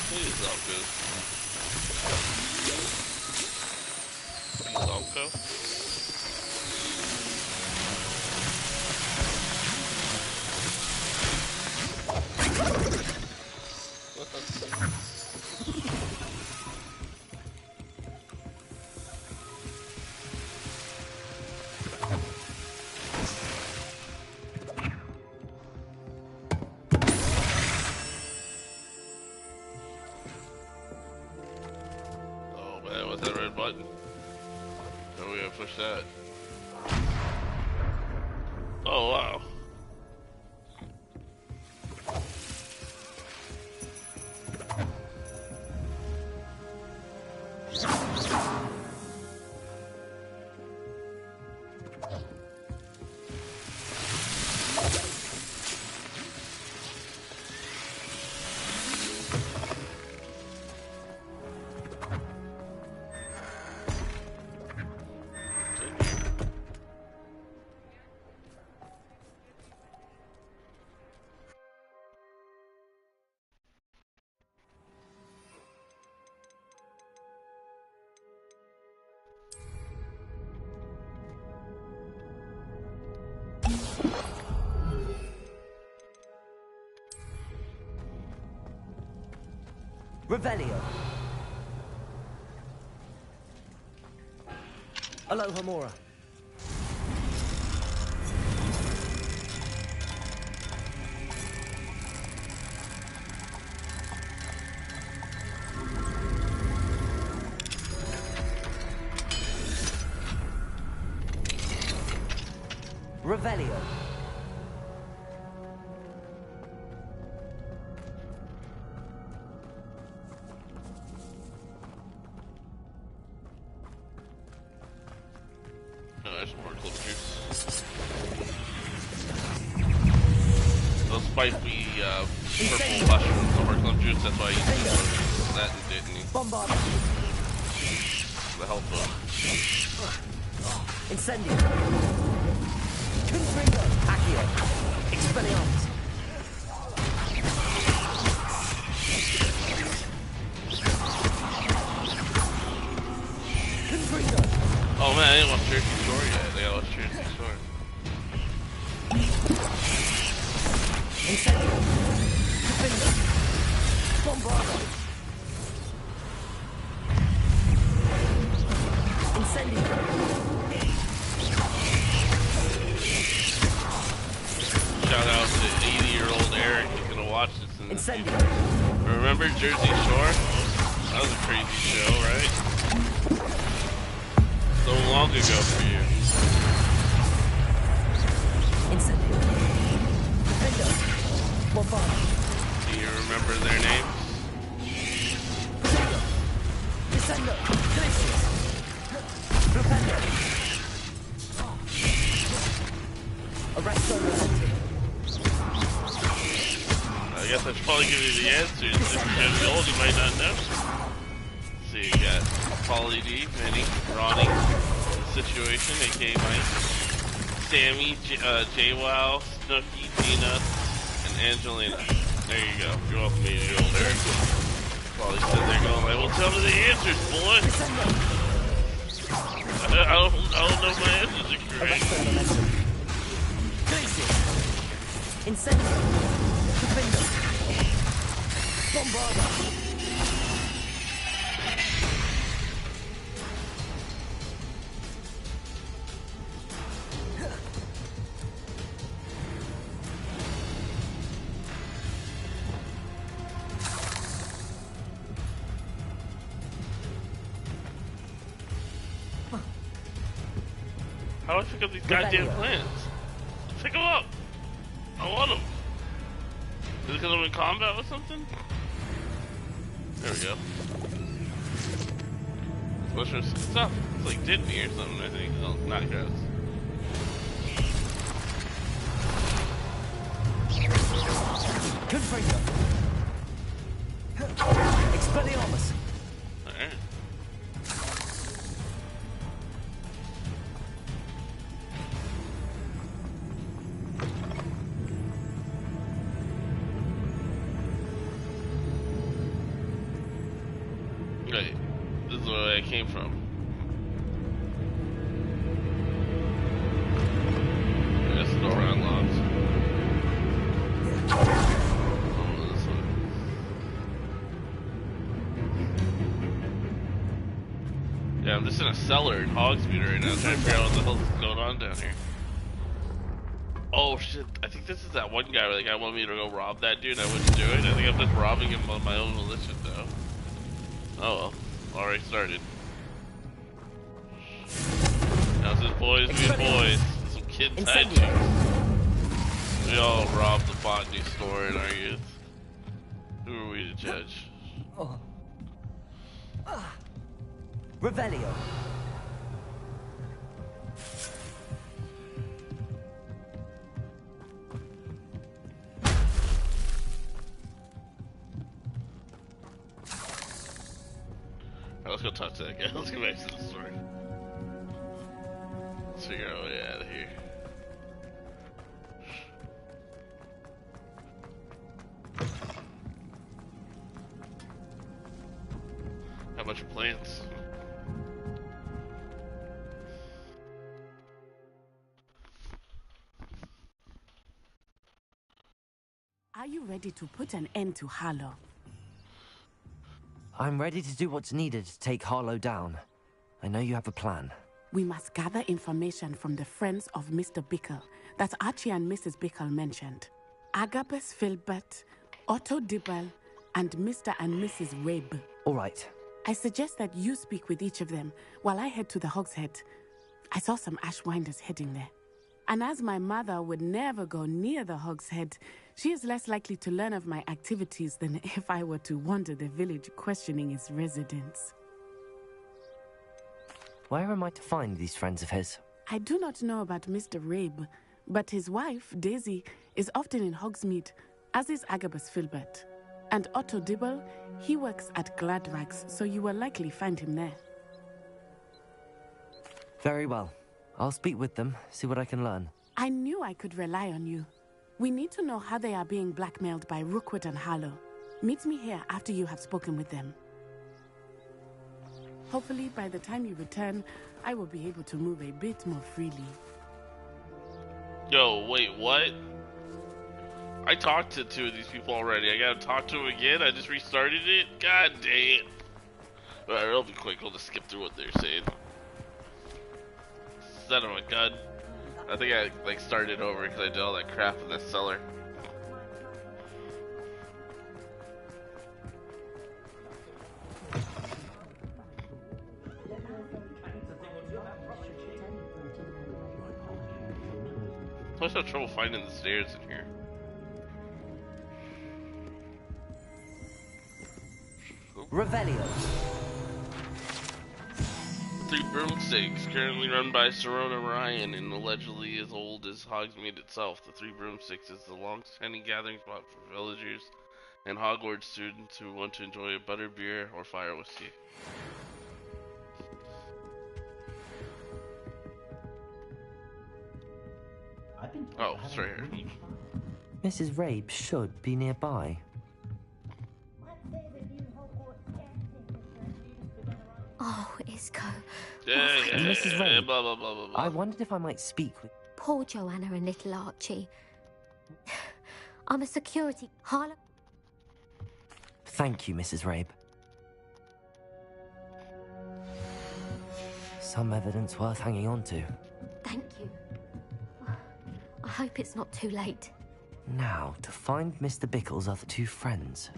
Please, Alco. Please, Alco. Push that. Oh, wow. Revelio. Aloha Mora. Revelio. Spicy purple mushrooms, the Horcrux juice, that's why I used that and didn't he? Bombard. The health book. Incendio. Confringo. Accio. Expelliarmus. Confringo. Oh man, I didn't watch Jersey Shore yet. They gotta watch Jersey Shore. Incendio. Confringo. Bombardo. Incendio. Shout out to 80-year-old Eric. He's gonna watch this in the future. Remember Jersey Shore? That was a crazy show, right? So long ago for you. Incendio. Defendo. Bombardo. Do you remember their names? Descendo. Descendo. probably give you the answers. If you're getting old, you might not know. So you got Pauly D, Vinny, Ronnie, Situation, aka Mike, Sammy, JWoww, Snooki, Tina, and Angelina. There you go. You're welcome to your old Eric. Probably sitting there going like, well, tell me the answers, boy. I don't know if my answers are correct. Incendio. Bombarda. How do I pick up these goddamn plants? Pick them up! I want them! Is it because I'm in combat with something? There we go. Mushroom stuff. It's like Disney or something, I think. Oh, not gross. Confringo. Expelliarmus. Alright. Wait, this is where I came from. I guess the door unlocks. Oh, this one. Yeah, I'm just in a cellar in Hogsmeade right now, trying to figure out what the hell's going on down here. Oh shit, I think this is that one guy where the guy wanted me to go rob that dude and I wouldn't do it. I think I'm just robbing him on my own volition though. Oh well, already started. Now it's just boys being boys. Some kid hijinks. We all robbed the botany store in our youth. Who are we to judge? Revelio. Let's go talk to that guy. Let's go back to the story. Let's figure out a way out of here. How much plants? Are you ready to put an end to Harlow? I'm ready to do what's needed to take Harlow down. I know you have a plan. We must gather information from the friends of Mr. Bickle that Archie and Mrs. Bickle mentioned. Agabus Filbert, Otto Dibble, and Mr. and Mrs. Rabe. All right. I suggest that you speak with each of them while I head to the Hogshead. I saw some Ashwinders heading there. And as my mother would never go near the Hogshead, she is less likely to learn of my activities than if I were to wander the village questioning its residents. Where am I to find these friends of his? I do not know about Mr. Rabe, but his wife, Daisy, is often in Hogsmeade, as is Agabus Filbert. And Otto Dibble, he works at Gladrags, so you will likely find him there. Very well. I'll speak with them, see what I can learn. I knew I could rely on you. We need to know how they are being blackmailed by Rookwood and Harlow. Meet me here after you have spoken with them. Hopefully, by the time you return, I will be able to move a bit more freely. Yo, wait, what? I talked to two of these people already. I gotta talk to them again? I just restarted it? God dang it. Alright, it'll be quick. We'll just skip through what they're saying. Son of a gun. I think I started over because I did all that crap in this cellar. I always have trouble finding the stairs in here. Revelio. Three Broomsticks, currently run by Serona Ryan and allegedly as old as Hogsmeade itself. The Three Broomsticks is the long-standing gathering spot for villagers and Hogwarts students who want to enjoy a butter beer or fire whiskey. Oh, it's right here. Mrs. Rabe should be nearby. Oh, Isco. Mrs. Rabe, blah, blah, blah, blah, blah. I wondered if I might speak with... Poor Joanna and little Archie. I'm a security... Harlow... Thank you, Mrs. Rabe. Some evidence worth hanging on to. Thank you. I hope it's not too late. Now, to find Mr. Bickle's other two friends.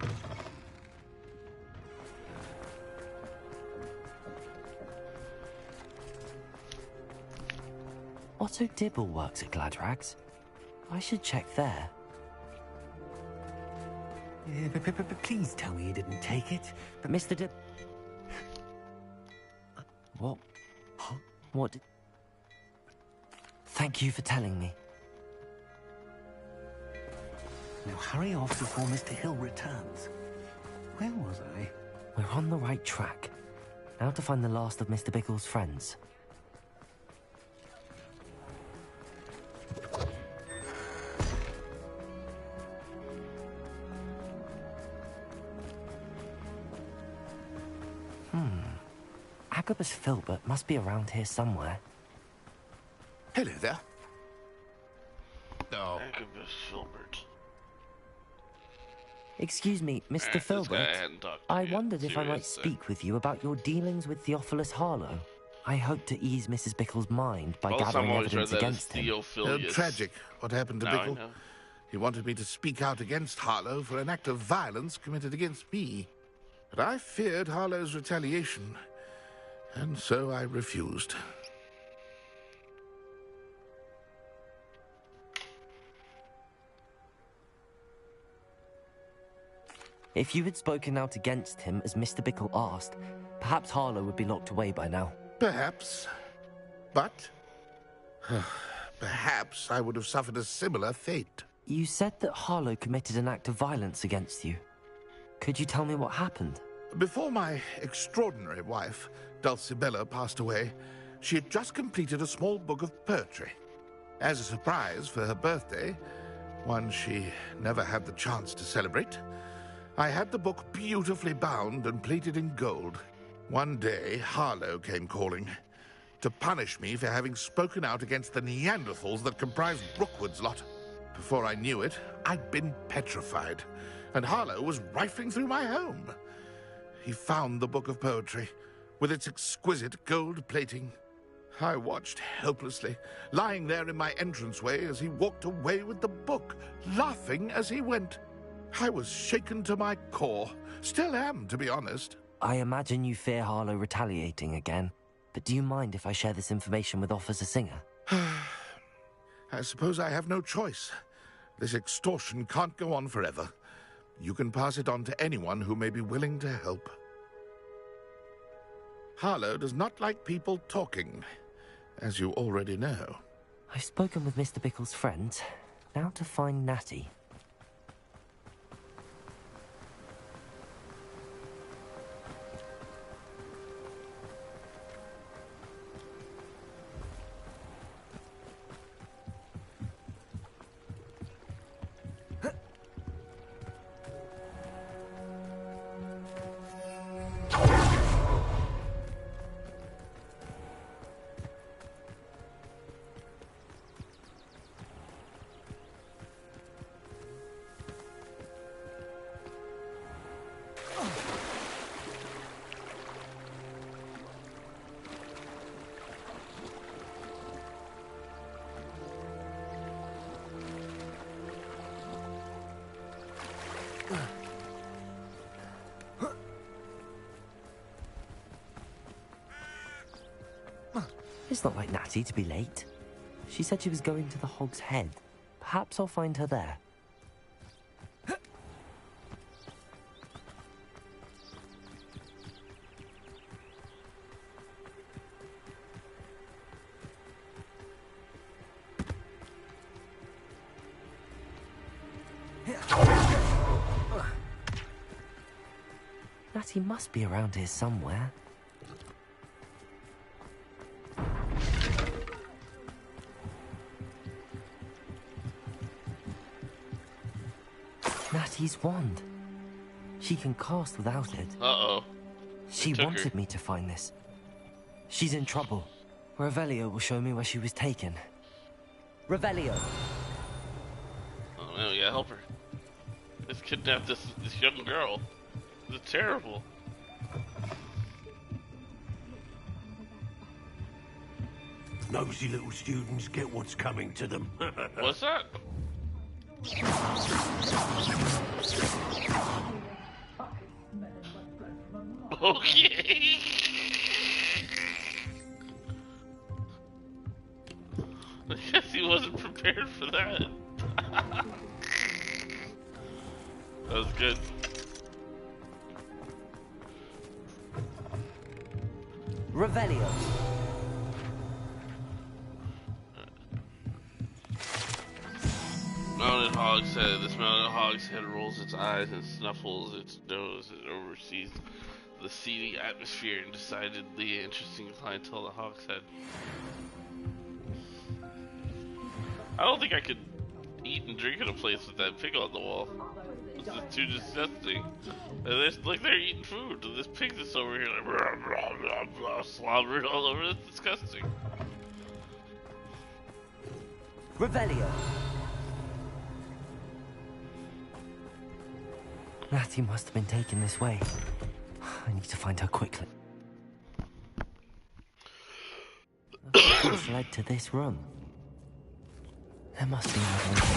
Otto Dibble works at Gladrags. I should check there. Please tell me you didn't take it. But Mr. Dibble... What? Huh? What? Thank you for telling me. Now hurry off before Mr. Hill returns. Where was I? We're on the right track. Now to find the last of Mr. Bickle's friends. Agabus Filbert must be around here somewhere. Hello there. Oh. Agabus Filbert. Excuse me, Mr. Filbert. I wondered if I might speak with you about your dealings with Theophilus Harlow. I hope to ease Mrs. Bickle's mind by gathering evidence against him. Tragic, what happened to Bickle. He wanted me to speak out against Harlow for an act of violence committed against me. But I feared Harlow's retaliation, and so I refused. If you had spoken out against him as Mr. Bickle asked, perhaps Harlow would be locked away by now. Perhaps. But perhaps I would have suffered a similar fate. You said that Harlow committed an act of violence against you. Could you tell me what happened? Before my extraordinary wife, Dulcibella, passed away, she had just completed a small book of poetry. As a surprise for her birthday, one she never had the chance to celebrate, I had the book beautifully bound and plated in gold. One day, Harlow came calling to punish me for having spoken out against the Neanderthals that comprised Brookwood's lot. Before I knew it, I'd been petrified, and Harlow was rifling through my home. He found the book of poetry, with its exquisite gold plating. I watched helplessly, lying there in my entranceway as he walked away with the book, laughing as he went. I was shaken to my core. Still am, to be honest. I imagine you fear Harlow retaliating again, but do you mind if I share this information with Officer Singer? I suppose I have no choice. This extortion can't go on forever. You can pass it on to anyone who may be willing to help. Harlow does not like people talking, as you already know. I've spoken with Mr. Bickle's friends. Now to find Natty. It's not like Natty to be late. She said she was going to the Hog's Head. Perhaps I'll find her there. Natty must be around here somewhere. Natty's wand. She can cast without it. Uh-oh. She wanted me to find this. She's in trouble. Revelio will show me where she was taken. Revelio. Oh man, we gotta help her. Let's kidnap this young girl. This is terrible. Nosy little students get what's coming to them. What's that? Okay. I guess he wasn't prepared for that. That was good. Revelio. Mounted Hogshead. This mounted Hogshead rolls its eyes and snuffles its nose and oversees the seedy atmosphere and decidedly interesting clientele at Hogshead. I don't think I could eat and drink in a place with that pig on the wall. This is too disgusting. Look, they're eating food. This pig that's over here, like, blah, blah, blah, blah, slobbering all over. It's disgusting. Revelio. Natty must have been taken this way. I need to find her quickly. What's led to this room? There must be another way.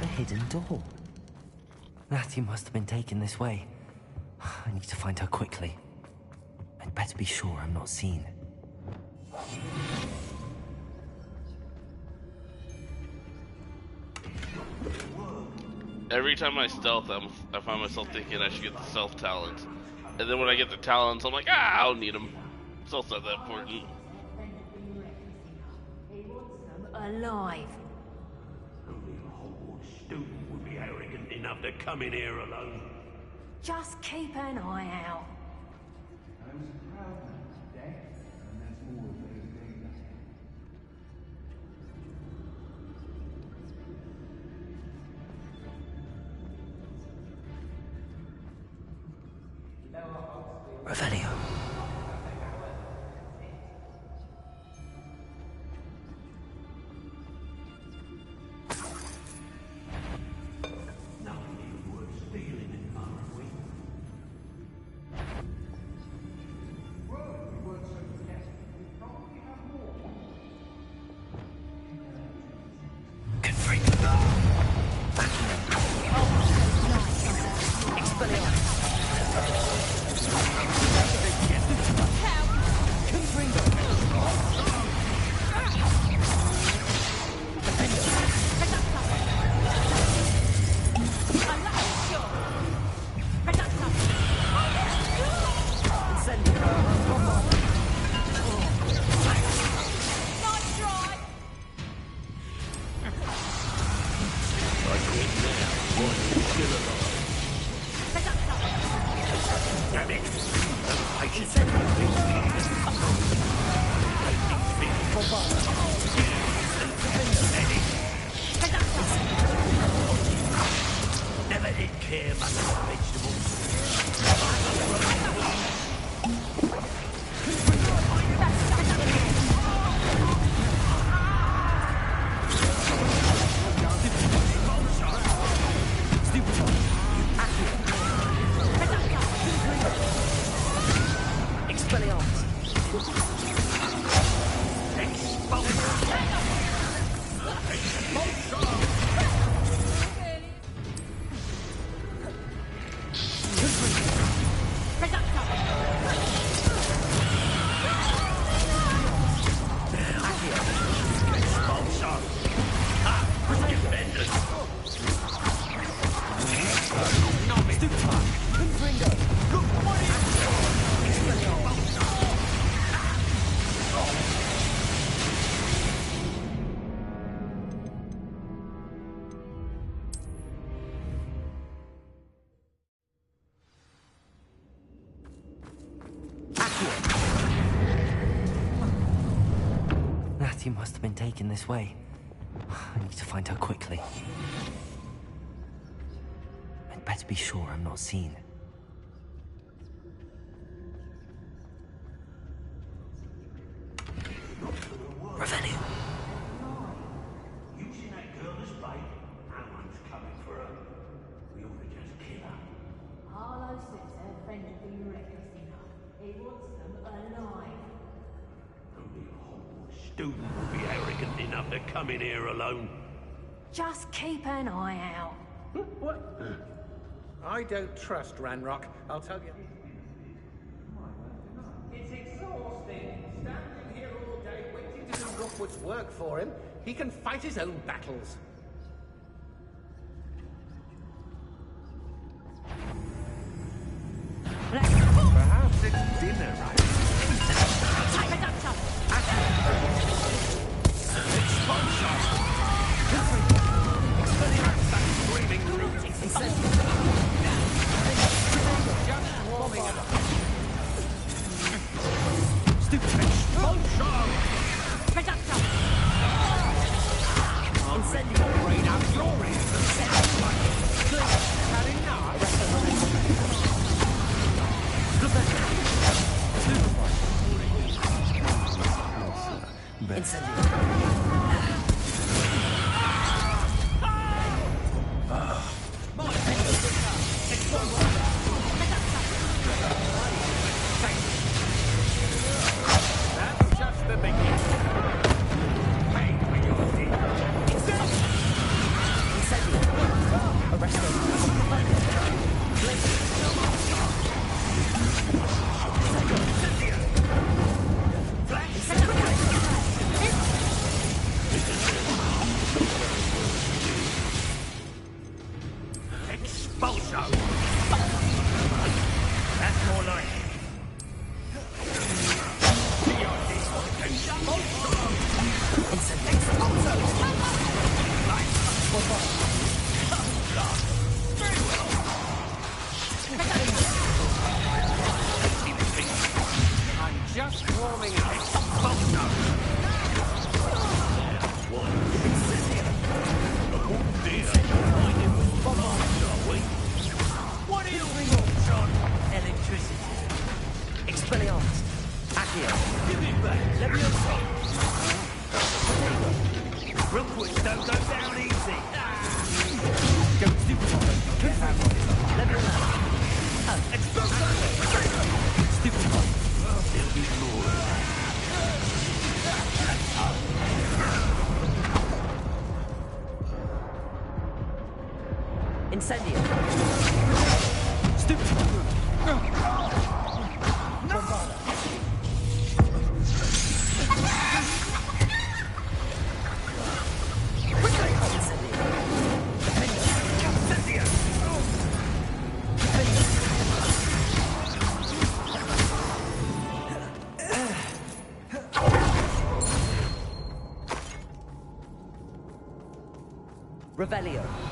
A hidden door. Natty must have been taken this way. I need to find her quickly. I'd better be sure I'm not seen. Every time I stealth, I find myself thinking I should get the stealth talents. And then when I get the talents, I'm like, I don't need them. Stealth's not that important. Alive. Only a Hogwarts student would be arrogant enough to come in here alone. Just keep an eye out. Revelio. Never did care much about vegetables. he must have been taken this way. I need to find her quickly. I'd better be sure I'm not seen. Revelio. You seen that girl as bait? No one's coming for her. We ought to just kill her. Harlow says her friend will be reckless enough. He wants them alive. Only a Hogwarts student would be arrogant enough to come in here alone. Just keep an eye out. What? I don't trust Ranrock, I'll tell you. It's exhausting. Standing here all day waiting to do Rookwood's work for him. He can fight his own battles. Perhaps it's dinner, right? Revelio.